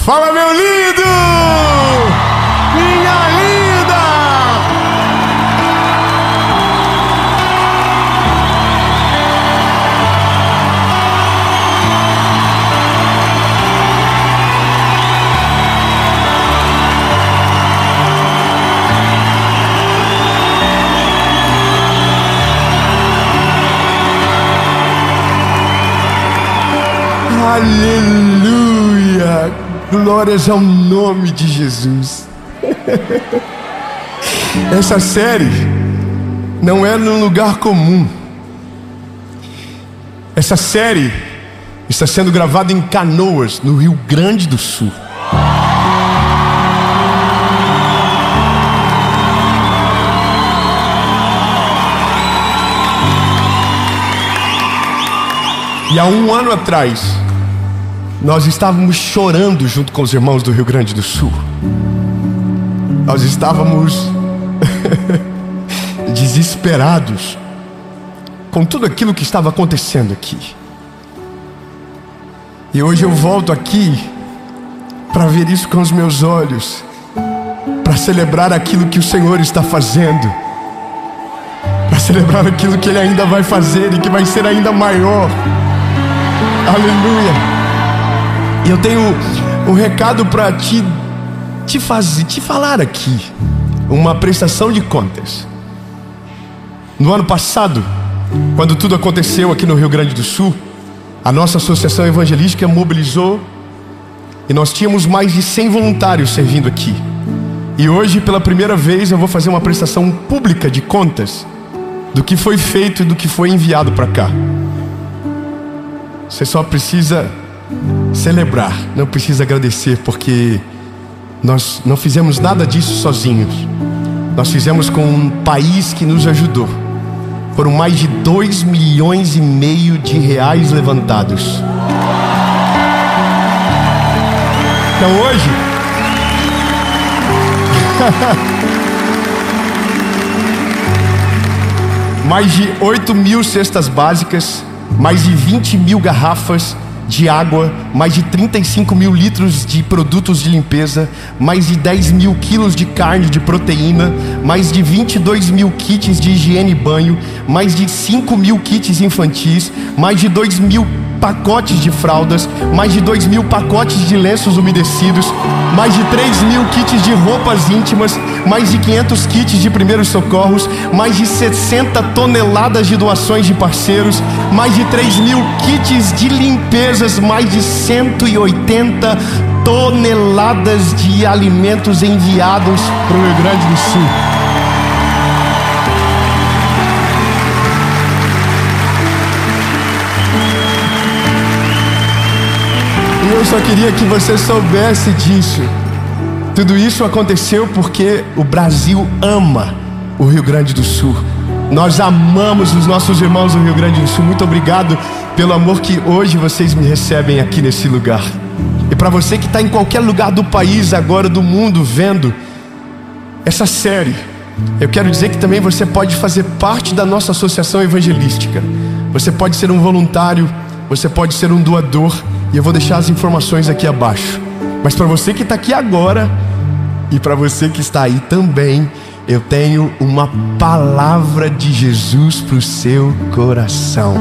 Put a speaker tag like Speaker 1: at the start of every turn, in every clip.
Speaker 1: Fala, meu lindo! Minha linda! Aleluia! Glórias ao nome de Jesus. Essa série não é num lugar comum. Essa série está sendo gravada em Canoas, no Rio Grande do Sul. E há um ano atrás, nós estávamos chorando junto com os irmãos do Rio Grande do Sul. Nós estávamos desesperados com tudo aquilo que estava acontecendo aqui. E hoje eu volto aqui para ver isso com os meus olhos, para celebrar aquilo que o Senhor está fazendo, para celebrar aquilo que Ele ainda vai fazer e que vai ser ainda maior. Aleluia. E eu tenho um recado para te falar aqui. Uma prestação de contas. No ano passado, quando tudo aconteceu aqui no Rio Grande do Sul, a nossa associação evangelística mobilizou e nós tínhamos mais de 100 voluntários servindo aqui. E hoje, pela primeira vez, eu vou fazer uma prestação pública de contas do que foi feito e do que foi enviado para cá. Você só precisa celebrar, não precisa agradecer, porque nós não fizemos nada disso sozinhos. Nós fizemos com um país que nos ajudou. Foram mais de 2,5 milhões de reais levantados. Então hoje mais de 8.000 cestas básicas, mais de 20.000 garrafas de água, mais de 35.000 litros de produtos de limpeza, mais de 10.000 quilos de carne de proteína, mais de 22.000 kits de higiene e banho, mais de 5.000 kits infantis, mais de 2.000 pacotes de fraldas, mais de 2.000 pacotes de lenços umedecidos, mais de 3.000 kits de roupas íntimas, mais de 500 kits de primeiros socorros, mais de 60 toneladas de doações de parceiros, mais de 3.000 kits de limpezas, mais de 180 toneladas de alimentos enviados para o Rio Grande do Sul. E eu só queria que você soubesse disso. Tudo isso aconteceu porque o Brasil ama o Rio Grande do Sul. Nós amamos os nossos irmãos do Rio Grande do Sul. Muito obrigado pelo amor que hoje vocês me recebem aqui nesse lugar. E para você que está em qualquer lugar do país agora, do mundo, vendo essa série, eu quero dizer que também você pode fazer parte da nossa associação evangelística. Você pode ser um voluntário, você pode ser um doador, e eu vou deixar as informações aqui abaixo. Mas para você que está aqui agora e para você que está aí também, eu tenho uma palavra de Jesus para o seu coração.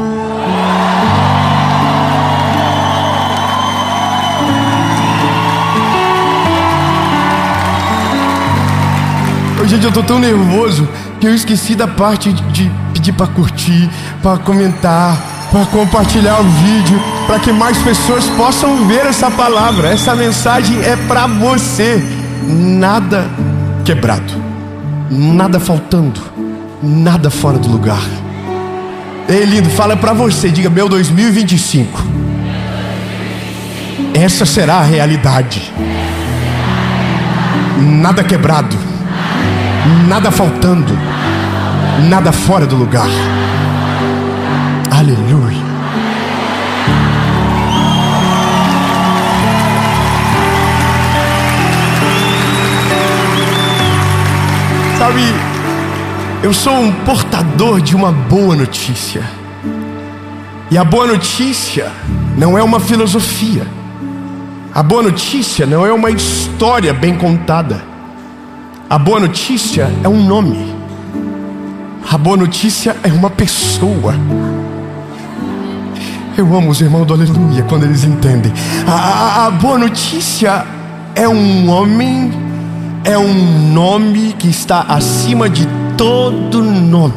Speaker 1: Gente, eu tô tão nervoso que eu esqueci da parte de pedir para curtir, para comentar, para compartilhar o vídeo, para que mais pessoas possam ver essa palavra. Essa mensagem é para você. Nada quebrado, nada faltando, nada fora do lugar. Ei, lindo, fala para você, diga: meu 2025, essa será a realidade. Nada quebrado, nada faltando, nada fora do lugar. Aleluia. Sabe, eu sou um portador de uma boa notícia. E a boa notícia não é uma filosofia. A boa notícia não é uma história bem contada. A boa notícia é um nome. A boa notícia é uma pessoa. Eu amo os irmãos do Aleluia quando eles entendem. A boa notícia é um homem, é um nome que está acima de todo nome.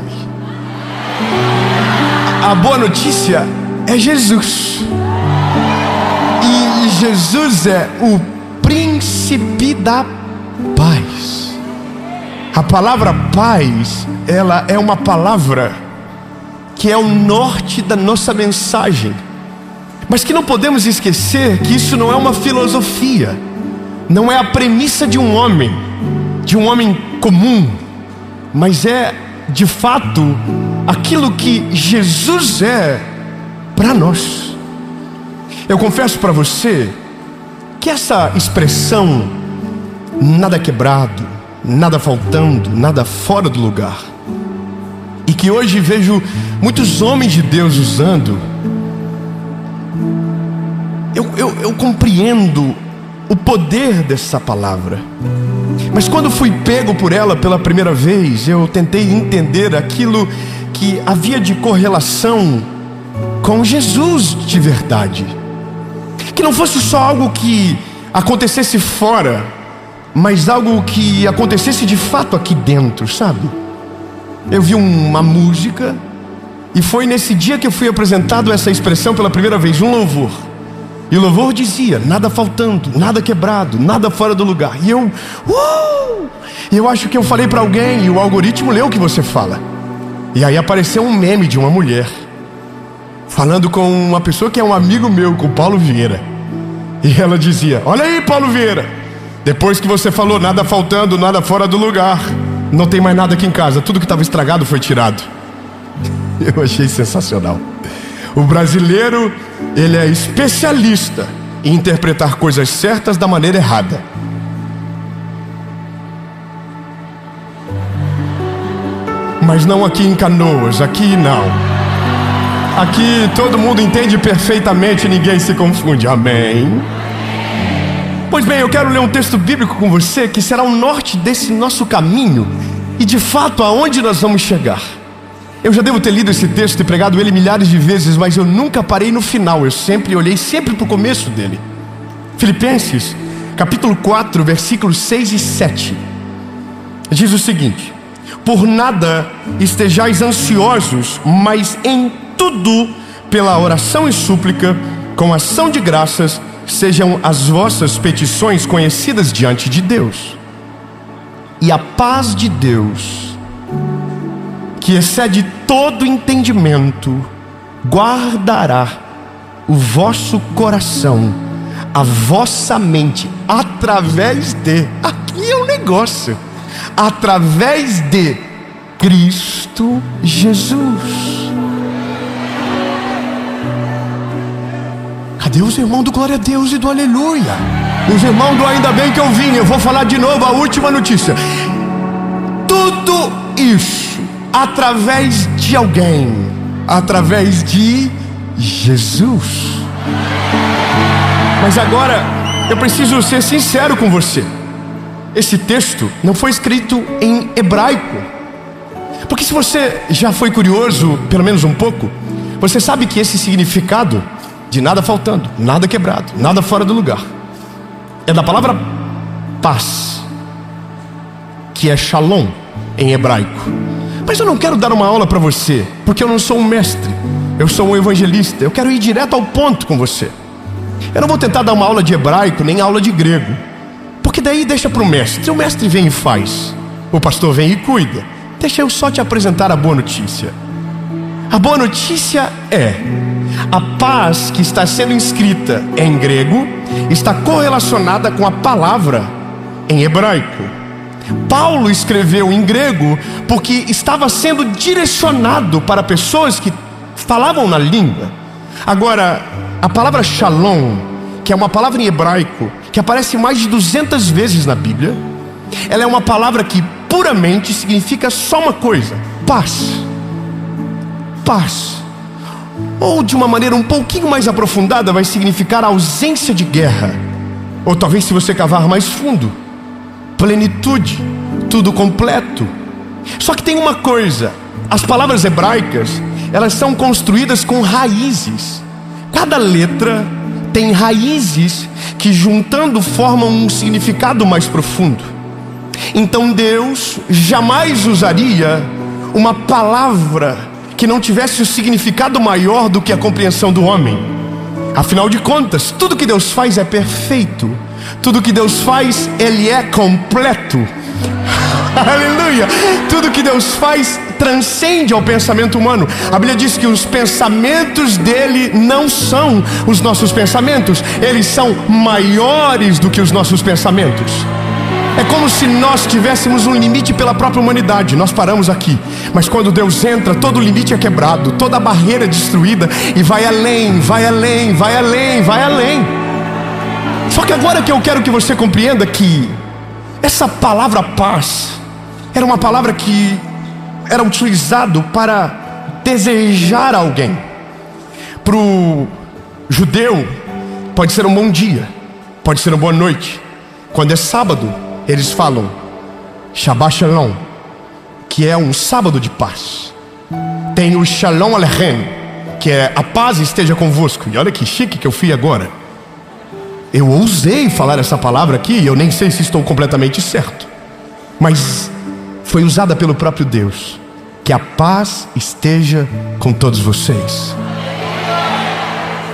Speaker 1: A boa notícia é Jesus. E Jesus é o príncipe da paz. A palavra paz, ela é uma palavra que é o norte da nossa mensagem. Mas que não podemos esquecer que isso não é uma filosofia. Não é a premissa de um homem comum. Mas é, de fato, aquilo que Jesus é para nós. Eu confesso para você que essa expressão, nada quebrado, nada faltando, nada fora do lugar, e que hoje vejo muitos homens de Deus usando, eu compreendo o poder dessa palavra. Mas quando fui pego por ela pela primeira vez, eu tentei entender aquilo que havia de correlação com Jesus de verdade. Que não fosse só algo que acontecesse fora, mas algo que acontecesse de fato aqui dentro, sabe? Eu vi uma música, e foi nesse dia que eu fui apresentado essa expressão pela primeira vez, um louvor. E o louvor dizia, nada faltando, nada quebrado, nada fora do lugar. E eu acho que eu falei para alguém, e o algoritmo leu o que você fala. E aí apareceu um meme de uma mulher falando com uma pessoa que é um amigo meu, com o Paulo Vieira. E ela dizia, olha aí, Paulo Vieira, depois que você falou nada faltando, nada fora do lugar, não tem mais nada aqui em casa, tudo que estava estragado foi tirado. Eu achei sensacional. O brasileiro, ele é especialista em interpretar coisas certas da maneira errada. Mas não aqui em Canoas, aqui não. Aqui todo mundo entende perfeitamente, ninguém se confunde, amém? Pois bem, eu quero ler um texto bíblico com você que será o norte desse nosso caminho e de fato aonde nós vamos chegar. Eu já devo ter lido esse texto e pregado ele milhares de vezes, mas eu nunca parei no final, eu sempre olhei para o começo dele. Filipenses, capítulo 4, versículos 6 e 7. Diz o seguinte: por nada estejais ansiosos, mas em tudo, pela oração e súplica, com ação de graças, sejam as vossas petições conhecidas diante de Deus. E a paz de Deus, que excede todo entendimento, guardará o vosso coração, a vossa mente, através de, aqui é um negócio, através de Cristo Jesus. Cadê os irmãos do glória a Deus e do aleluia? Os irmãos do ainda bem que eu vim. Eu vou falar de novo a última notícia. Tudo isso através de alguém, através de Jesus. Mas agora eu preciso ser sincero com você. Esse texto não foi escrito em hebraico, porque se você já foi curioso, pelo menos um pouco, você sabe que esse significado de nada faltando, nada quebrado, nada fora do lugar, é da palavra paz, que é shalom em hebraico. Mas eu não quero dar uma aula para você, porque eu não sou um mestre, eu sou um evangelista. Eu quero ir direto ao ponto com você. Eu não vou tentar dar uma aula de hebraico, nem aula de grego, porque daí deixa para o mestre. O mestre vem e faz, o pastor vem e cuida. Deixa eu só te apresentar a boa notícia. A boa notícia é: a paz que está sendo escrita em grego está correlacionada com a palavra em hebraico. Paulo escreveu em grego porque estava sendo direcionado para pessoas que falavam na língua. Agora, a palavra shalom, que é uma palavra em hebraico que aparece mais de 200 vezes na Bíblia, ela é uma palavra que puramente significa só uma coisa: paz. Paz. Ou de uma maneira um pouquinho mais aprofundada, vai significar a ausência de guerra, Ou talvez, se você cavar mais fundo, plenitude, tudo completo. Só que tem uma coisa: as palavras hebraicas, elas são construídas com raízes. Cada letra tem raízes que, juntando, formam um significado mais profundo. Então Deus jamais usaria uma palavra que não tivesse o significado maior do que a compreensão do homem. Afinal de contas, tudo que Deus faz é perfeito. Tudo que Deus faz, Ele é completo. Aleluia! Tudo que Deus faz transcende ao pensamento humano. A Bíblia diz que os pensamentos dele não são os nossos pensamentos. Eles são maiores do que os nossos pensamentos. É como se nós tivéssemos um limite pela própria humanidade. Nós paramos aqui. Mas quando Deus entra, todo limite é quebrado, toda barreira é destruída, e vai além, vai além, vai além, vai além. Só que agora que eu quero que você compreenda que essa palavra paz era uma palavra que era utilizado para desejar alguém. Para o judeu, pode ser um bom dia, pode ser uma boa noite. Quando é sábado, eles falam Shabbat Shalom, que é um sábado de paz. Tem o Shalom Aleichem, que é a paz esteja convosco. E olha que chique que eu fui agora. Eu ousei falar essa palavra aqui, e eu nem sei se estou completamente certo, mas foi usada pelo próprio Deus. Que a paz esteja com todos vocês.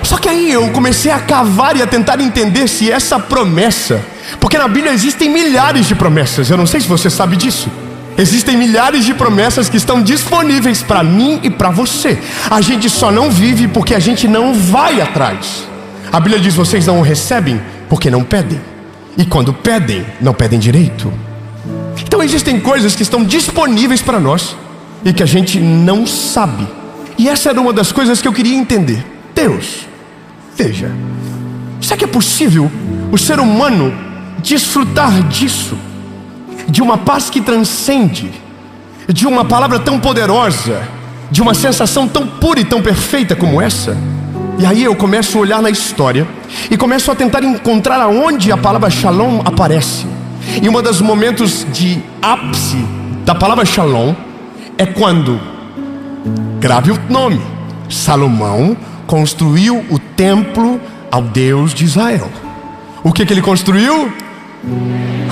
Speaker 1: Só que aí eu comecei a cavar e a tentar entender se essa promessa, porque na Bíblia existem milhares de promessas, eu não sei se você sabe disso. Existem milhares de promessas que estão disponíveis para mim e para você. A gente só não vive porque a gente não vai atrás. A Bíblia diz: vocês não o recebem porque não pedem, e quando pedem, não pedem direito. Então existem coisas que estão disponíveis para nós e que a gente não sabe. E essa era uma das coisas que eu queria entender. Deus, veja, será que é possível o ser humano desfrutar disso? De uma paz que transcende, de uma palavra tão poderosa, de uma sensação tão pura e tão perfeita como essa? E aí eu começo a olhar na história e começo a tentar encontrar aonde a palavra Shalom aparece. E um dos momentos de ápice da palavra Shalom é quando, grave o nome, Salomão construiu o templo ao Deus de Israel. O que ele construiu?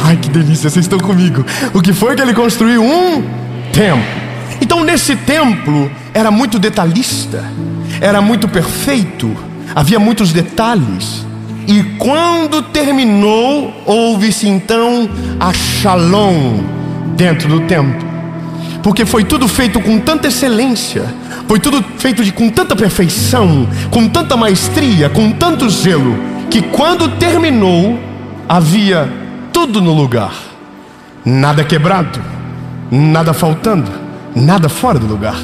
Speaker 1: Ai, que delícia, vocês estão comigo. O que foi que ele construiu? Um templo. Então nesse templo era muito detalhista, era muito perfeito, havia muitos detalhes. E quando terminou, houve-se então a Shalom dentro do templo, porque foi tudo feito com tanta excelência, foi tudo feito com tanta perfeição, com tanta maestria, com tanto zelo, que quando terminou, havia tudo no lugar. Nada quebrado, nada faltando, nada fora do lugar.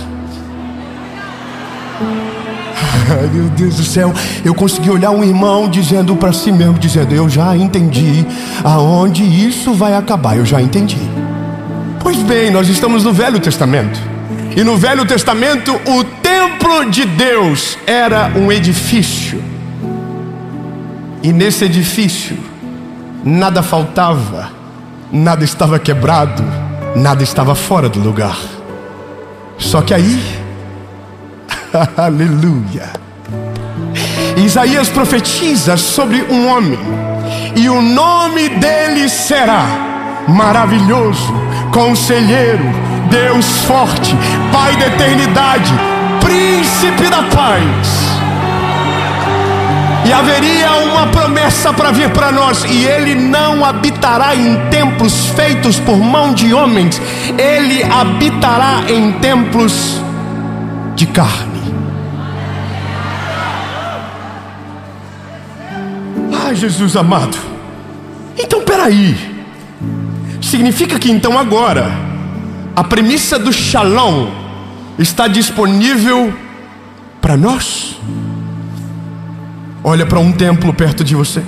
Speaker 1: Ai, meu Deus do céu, eu consegui olhar um irmão dizendo para si mesmo, dizendo: eu já entendi aonde isso vai acabar, eu já entendi. Pois bem, nós estamos no Velho Testamento. E no Velho Testamento, o templo de Deus era um edifício. E nesse edifício, nada faltava, nada estava quebrado, nada estava fora do lugar. Só que aí, aleluia, Isaías profetiza sobre um homem, e o nome dele será Maravilhoso, Conselheiro, Deus Forte, Pai da Eternidade, Príncipe da Paz. E haveria uma promessa para vir para nós: e ele não habitará em templos feitos por mão de homens, ele habitará em templos de carne. Ai, Jesus amado. Então peraí, significa que então agora a premissa do Shalom está disponível para nós? Olha para um templo perto de você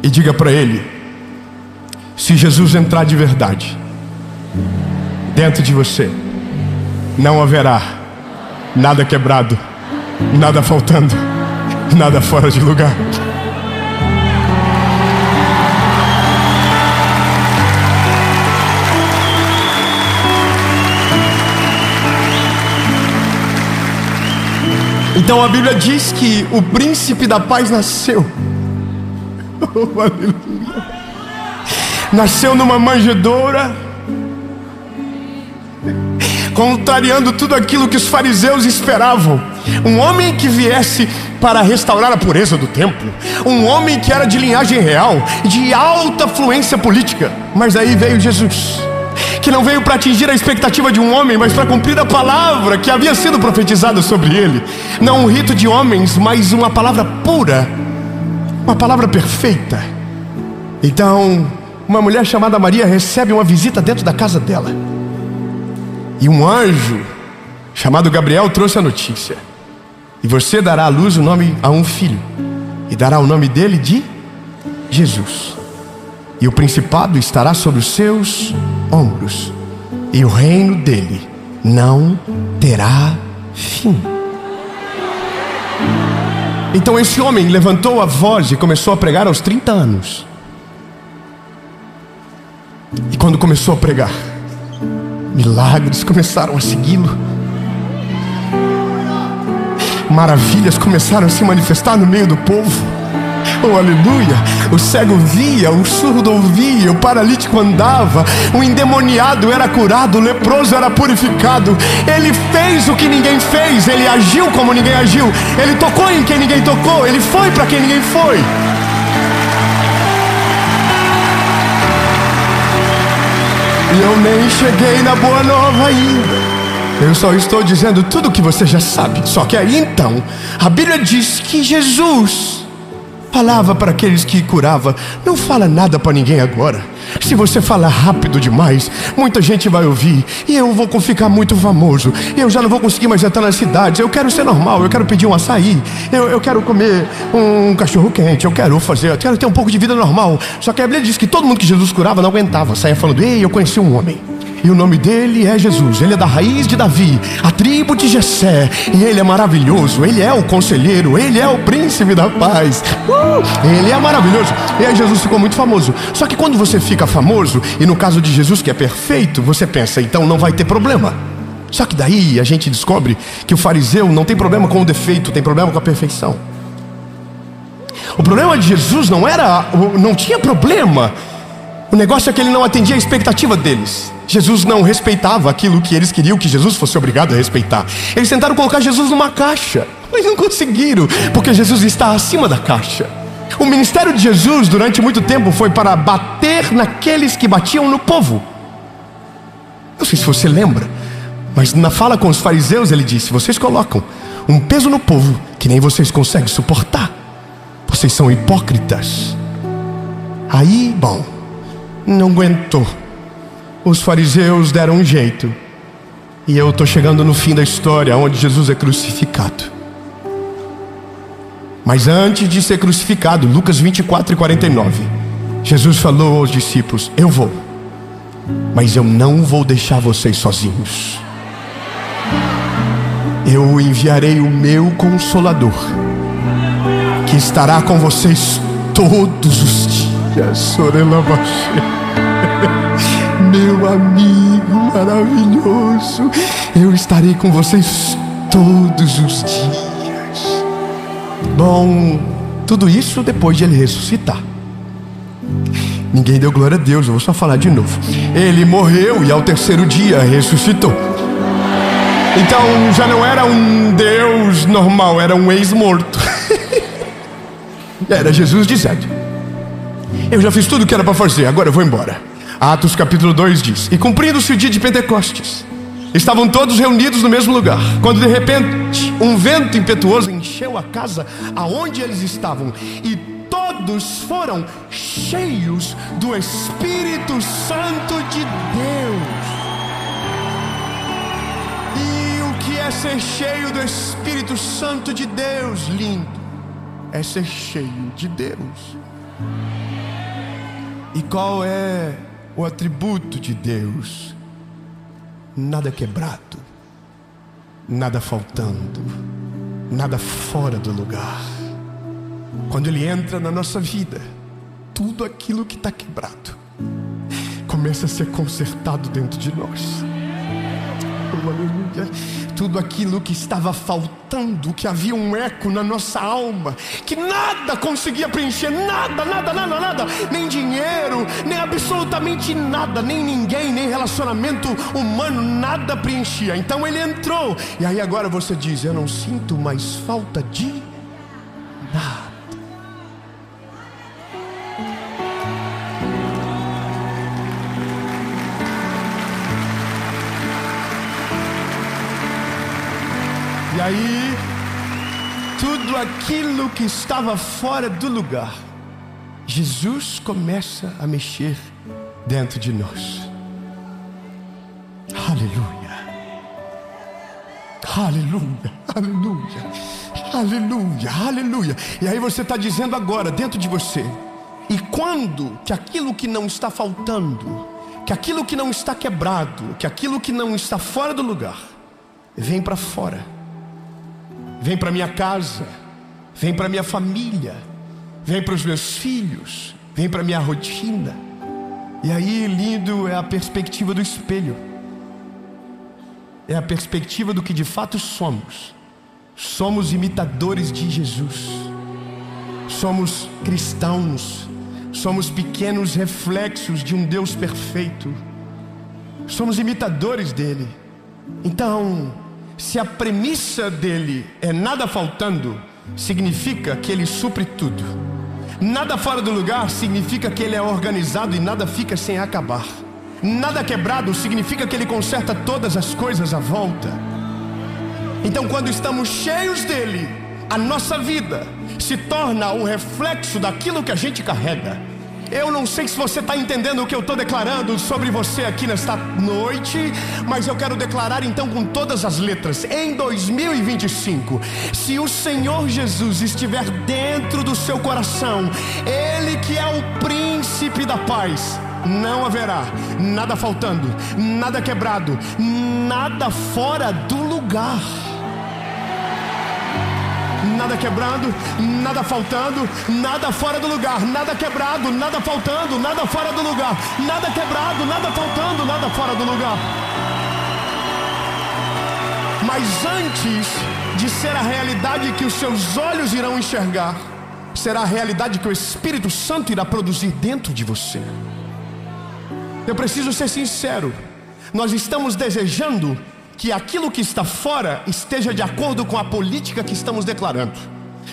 Speaker 1: e diga para ele: se Jesus entrar de verdade dentro de você, não haverá nada quebrado, nada faltando, nada fora de lugar. Então a Bíblia diz que o príncipe da paz nasceu. Oh, aleluia. Nasceu numa manjedoura, contrariando tudo aquilo que os fariseus esperavam. Um homem que viesse para restaurar a pureza do templo, um homem que era de linhagem real, de alta fluência política. Mas aí veio Jesus, que não veio para atingir a expectativa de um homem, mas para cumprir a palavra que havia sido profetizada sobre ele. Não um rito de homens, mas uma palavra pura, uma palavra perfeita. Então, uma mulher chamada Maria recebe uma visita dentro da casa dela, e um anjo chamado Gabriel trouxe a notícia: e você dará à luz o nome a um filho, e dará o nome dele de Jesus, e o principado estará sobre os seus ombros, e o reino dele não terá fim. Então esse homem levantou a voz e começou a pregar aos 30 anos. E quando começou a pregar, milagres começaram a segui-lo. Maravilhas começaram a se manifestar no meio do povo. Oh, aleluia. O cego via, o surdo ouvia, o paralítico andava, o endemoniado era curado, o leproso era purificado. Ele fez o que ninguém fez, ele agiu como ninguém agiu, ele tocou em quem ninguém tocou, ele foi para quem ninguém foi. E eu nem cheguei na boa nova ainda. Eu só estou dizendo tudo o que você já sabe. Só que aí então, a Bíblia diz que Jesus falava para aqueles que curava: não fala nada para ninguém agora. Se você falar rápido demais, muita gente vai ouvir, e eu vou ficar muito famoso, e eu já não vou conseguir mais entrar nas cidades. Eu quero ser normal, eu quero pedir um açaí, eu quero comer um cachorro quente, eu quero ter um pouco de vida normal. Só que a Bíblia diz que todo mundo que Jesus curava não aguentava, saia falando: ei, eu conheci um homem, e o nome dele é Jesus, ele é da raiz de Davi, a tribo de Jessé, e ele é maravilhoso, ele é o conselheiro, ele é o príncipe da paz, ele é maravilhoso. E aí Jesus ficou muito famoso. Só que quando você fica famoso, e no caso de Jesus que é perfeito, você pensa, então não vai ter problema. Só que daí a gente descobre que o fariseu não tem problema com o defeito, tem problema com a perfeição. O problema de Jesus não tinha problema. O negócio é que ele não atendia a expectativa deles. Jesus não respeitava aquilo que eles queriam que Jesus fosse obrigado a respeitar. Eles tentaram colocar Jesus numa caixa, mas não conseguiram, porque Jesus está acima da caixa. O ministério de Jesus durante muito tempo foi para bater naqueles que batiam no povo. Não sei se você lembra, mas na fala com os fariseus ele disse: vocês colocam um peso no povo que nem vocês conseguem suportar. Vocês são hipócritas. Aí, bom, não aguentou. Os fariseus deram um jeito, e eu estou chegando no fim da história, onde Jesus é crucificado. Mas antes de ser crucificado, Lucas 24:49, Jesus falou aos discípulos: eu vou, mas eu não vou deixar vocês sozinhos. Eu enviarei o meu Consolador, que estará com vocês todos os dias. Meu amigo maravilhoso, eu estarei com vocês todos os dias. Bom, tudo isso depois de ele ressuscitar. Ninguém deu glória a Deus, eu vou só falar de novo. Ele morreu e ao terceiro dia ressuscitou. Então já não era um Deus normal, era um ex-morto. Era Jesus dizendo: eu já fiz tudo o que era para fazer, agora eu vou embora. Atos capítulo 2 diz: e cumprindo-se o dia de Pentecostes, estavam todos reunidos no mesmo lugar, quando de repente um vento impetuoso encheu a casa aonde eles estavam, e todos foram cheios do Espírito Santo de Deus. E o que é ser cheio do Espírito Santo de Deus, lindo? É ser cheio de Deus. E qual é o atributo de Deus? Nada quebrado, nada faltando, nada fora do lugar. Quando Ele entra na nossa vida, tudo aquilo que está quebrado começa a ser consertado dentro de nós. Oh, aleluia. tudo aquilo que estava faltando, que havia um eco na nossa alma, que nada conseguia preencher, nada, nem dinheiro, nem absolutamente nada, nem ninguém, nem relacionamento humano, nada preenchia. Então ele entrou, e aí agora você diz: eu não sinto mais falta de nada. E aí, tudo aquilo que estava fora do lugar, Jesus começa a mexer dentro de nós. Aleluia, aleluia, aleluia, aleluia, aleluia. E aí você está dizendo agora dentro de você: e quando que aquilo que não está faltando, que aquilo que não está quebrado, que aquilo que não está fora do lugar, vem para fora, vem para minha casa, vem para minha família, vem para os meus filhos, vem para minha rotina. E aí, lindo, é a perspectiva do espelho, é a perspectiva do que de fato somos. Somos imitadores de Jesus, somos cristãos, somos pequenos reflexos de um Deus perfeito, somos imitadores dele. Então, se a premissa dele é nada faltando, significa que ele supre tudo. Nada fora do lugar significa que ele é organizado e nada fica sem acabar. Nada quebrado significa que ele conserta todas as coisas à volta. Então, quando estamos cheios dele, a nossa vida se torna o reflexo daquilo que a gente carrega. Eu não sei se você está entendendo o que eu estou declarando sobre você aqui nesta noite, mas eu quero declarar então com todas as letras: em 2025, se o Senhor Jesus estiver dentro do seu coração, Ele que é o príncipe da paz, não haverá nada faltando, nada quebrado, nada fora do lugar. Nada quebrando, nada faltando, nada fora do lugar. Nada quebrado, nada faltando, nada fora do lugar. Nada quebrado, nada faltando, nada fora do lugar. Mas antes de ser a realidade que os seus olhos irão enxergar, será a realidade que o Espírito Santo irá produzir dentro de você. Eu preciso ser sincero: nós estamos desejando que aquilo que está fora esteja de acordo com a política que estamos declarando.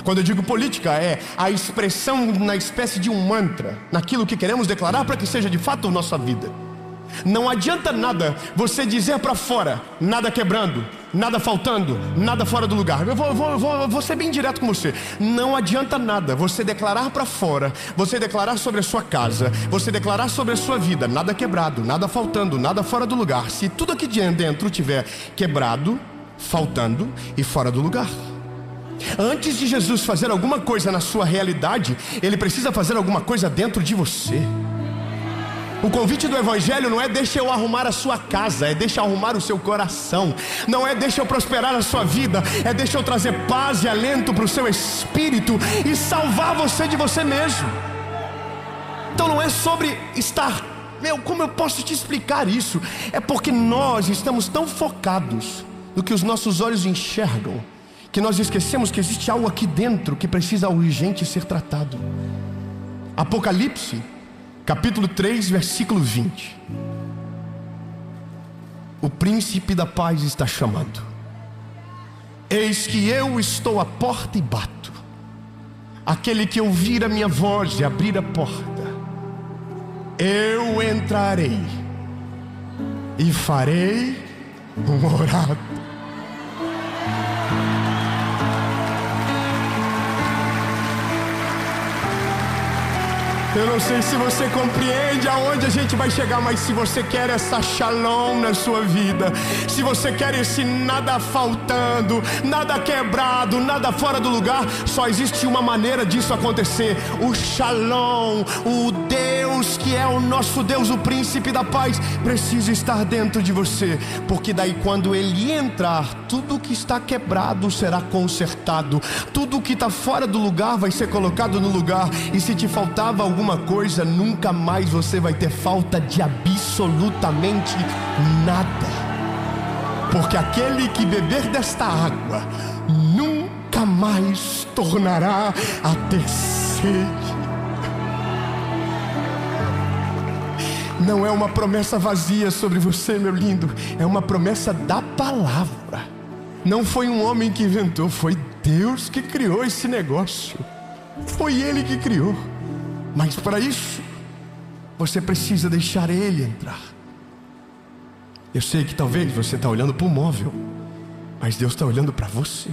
Speaker 1: Quando eu digo política, é a expressão na espécie de um mantra, naquilo que queremos declarar para que seja de fato a nossa vida. Não adianta nada você dizer para fora: nada quebrando, nada faltando, nada fora do lugar. Eu vou ser bem direto com você. Não adianta nada você declarar para fora, você declarar sobre a sua casa, você declarar sobre a sua vida: nada quebrado, nada faltando, nada fora do lugar, se tudo aqui dentro tiver quebrado, faltando e fora do lugar. Antes de Jesus fazer alguma coisa na sua realidade, Ele precisa fazer alguma coisa dentro de você. O convite do Evangelho não é deixa eu arrumar a sua casa, é deixa eu arrumar o seu coração. Não é deixa eu prosperar a sua vida, é deixa eu trazer paz e alento para o seu espírito e salvar você de você mesmo. Então não é sobre estar... como eu posso te explicar isso? É porque nós estamos tão focados no que os nossos olhos enxergam, que nós esquecemos que existe algo aqui dentro que precisa urgente ser tratado. Apocalipse capítulo 3, versículo 20. O príncipe da paz está chamando. Eis que eu estou à porta e bato. Aquele que ouvir a minha voz e abrir a porta, eu entrarei e farei morada. Eu não sei se você compreende aonde a gente vai chegar, mas se você quer essa shalom na sua vida, se você quer esse nada faltando, nada quebrado, nada fora do lugar, só existe uma maneira disso acontecer: o shalom, o Deus que é o nosso Deus, o príncipe da paz, precisa estar dentro de você, porque daí quando Ele entrar, tudo que está quebrado será consertado, tudo que está fora do lugar vai ser colocado no lugar, e se te faltava alguma coisa, nunca mais você vai ter falta de absolutamente nada. porque aquele que beber desta água nunca mais tornará a ter sede. Não é uma promessa vazia sobre você, meu lindo, é uma promessa da palavra. Não foi um homem que inventou, foi Deus que criou esse negócio. Foi Ele que criou. Mas para isso, você precisa deixar Ele entrar. Eu sei que talvez você está olhando para o móvel, mas Deus está olhando para você.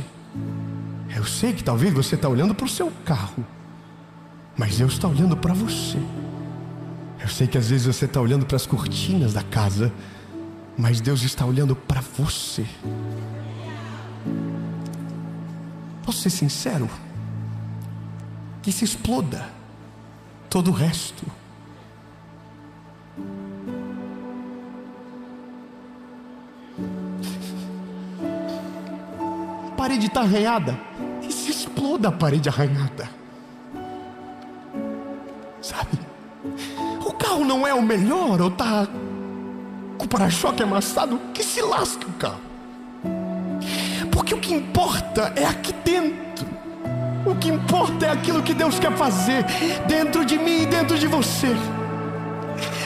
Speaker 1: Eu sei que talvez você está olhando para o seu carro, mas Deus está olhando para você. Eu sei que às vezes você está olhando para as cortinas da casa, mas Deus está olhando para você. Posso ser sincero? Que se exploda todo o resto. A parede está arranhada, que se exploda a parede arranhada. Sabe? O carro não é o melhor, ou está com o para-choque amassado, que se lasque o carro. Porque o que importa é aqui dentro. O que importa é aquilo que Deus quer fazer dentro de mim e dentro de você.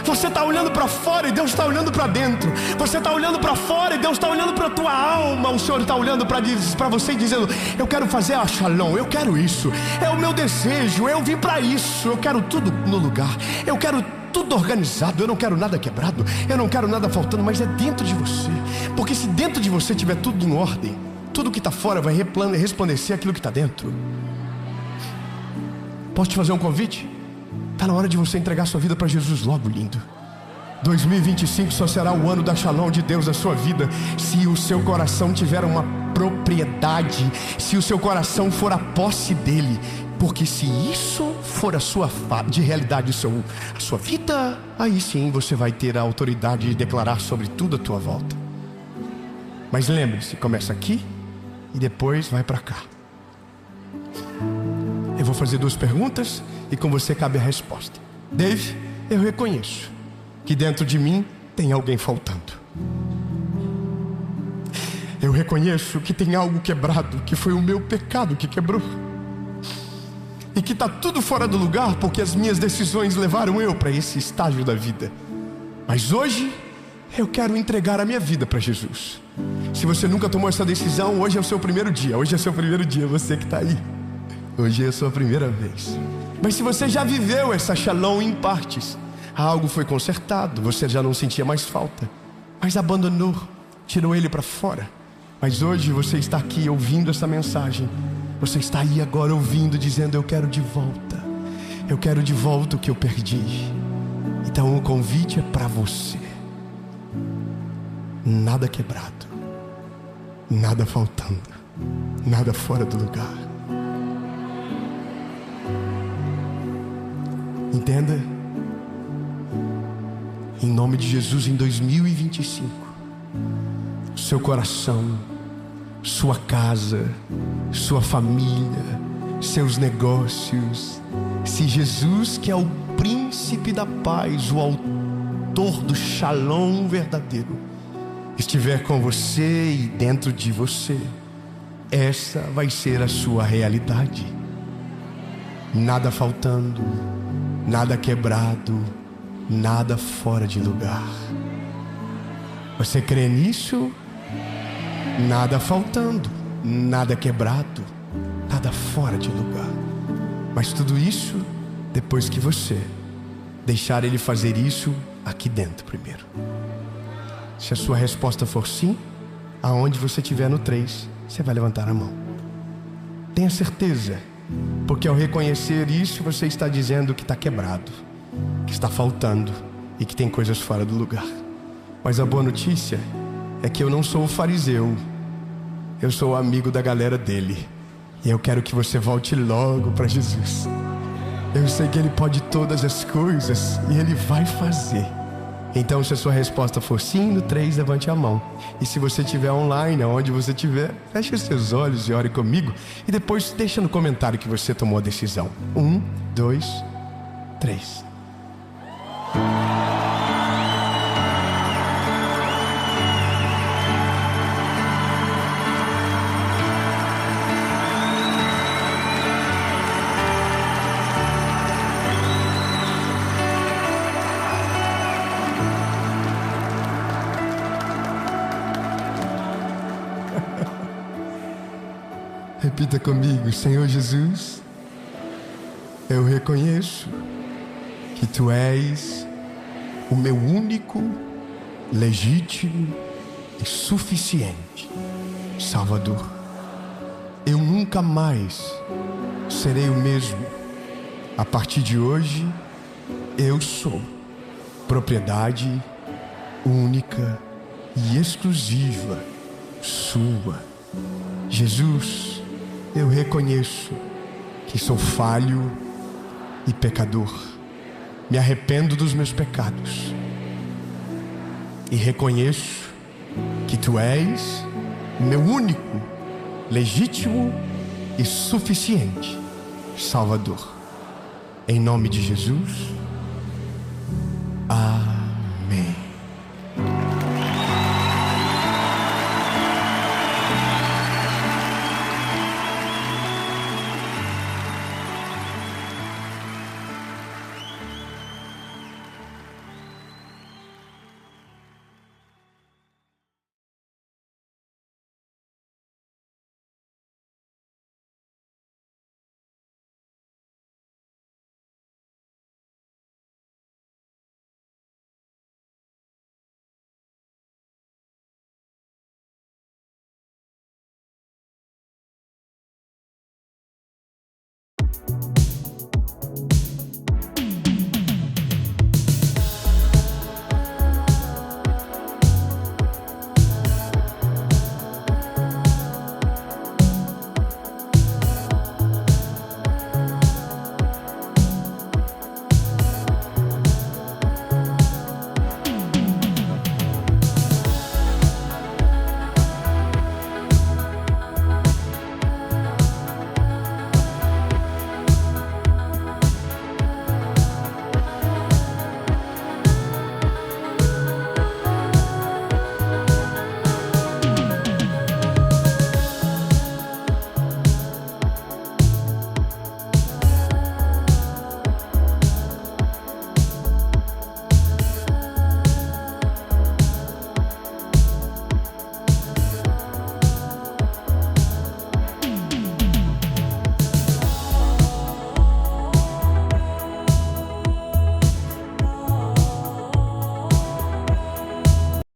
Speaker 1: Você está olhando para fora e Deus está olhando para dentro. Você está olhando para fora e Deus está olhando para a tua alma. O Senhor está olhando para você e dizendo: eu quero fazer a Shalom, eu quero isso, é o meu desejo, eu vim para isso. Eu quero tudo no lugar, eu quero tudo organizado, eu não quero nada quebrado, eu não quero nada faltando. Mas é dentro de você, porque se dentro de você tiver tudo em ordem, tudo que está fora vai resplandecer aquilo que está dentro. Posso te fazer um convite? Está na hora de você entregar sua vida para Jesus logo, lindo. 2025 só será o ano da Shalom de Deus na sua vida se o seu coração tiver uma propriedade, se o seu coração for a posse dele. Porque se isso for a sua de realidade, a sua vida, aí sim você vai ter a autoridade de declarar sobre tudo à tua volta. Mas lembre-se, começa aqui e depois vai para cá. Eu vou fazer 2 perguntas e com você cabe a resposta. Dave, eu reconheço que dentro de mim tem alguém faltando. Eu reconheço que tem algo quebrado, que foi o meu pecado que quebrou. E que está tudo fora do lugar porque as minhas decisões levaram eu para esse estágio da vida. Mas hoje eu quero entregar a minha vida para Jesus. Se você nunca tomou essa decisão, hoje é o seu primeiro dia. Hoje é o seu primeiro dia, você que está aí. Hoje é a sua primeira vez. Mas se você já viveu essa Shalom em partes, algo foi consertado, você já não sentia mais falta, mas abandonou, tirou ele para fora. Mas hoje você está aqui ouvindo essa mensagem. Você está aí agora ouvindo, dizendo: eu quero de volta. Eu quero de volta o que eu perdi. Então o convite é para você. Nada quebrado, nada faltando, nada fora do lugar. Entenda? Em nome de Jesus, em 2025, seu coração, sua casa, sua família, seus negócios, se Jesus, que é o príncipe da paz, o autor do Shalom verdadeiro, estiver com você e dentro de você, essa vai ser a sua realidade. Nada faltando, nada quebrado, nada fora de lugar. Você crê nisso? Nada faltando, nada quebrado, nada fora de lugar. Mas tudo isso depois que você deixar Ele fazer isso aqui dentro primeiro. Se a sua resposta for sim, aonde você estiver no 3, você vai levantar a mão. Tenha certeza, porque ao reconhecer isso, você está dizendo que está quebrado, que está faltando e que tem coisas fora do lugar. Mas a boa notícia é que eu não sou o fariseu, eu sou o amigo da galera dele. E eu quero que você volte logo para Jesus. Eu sei que Ele pode todas as coisas e Ele vai fazer. Então, se a sua resposta for sim, no 3, levante a mão. E se você estiver online, aonde você estiver, feche os seus olhos e ore comigo. E depois deixa no comentário que você tomou a decisão. 1, 2, 3. Repita comigo: Senhor Jesus, eu reconheço que Tu és o meu único, legítimo e suficiente Salvador. Eu nunca mais serei o mesmo. A partir de hoje, eu sou propriedade única e exclusiva Sua. Jesus, eu reconheço que sou falho e pecador. Me arrependo dos meus pecados e reconheço que Tu és o meu único, legítimo e suficiente Salvador. Em nome de Jesus.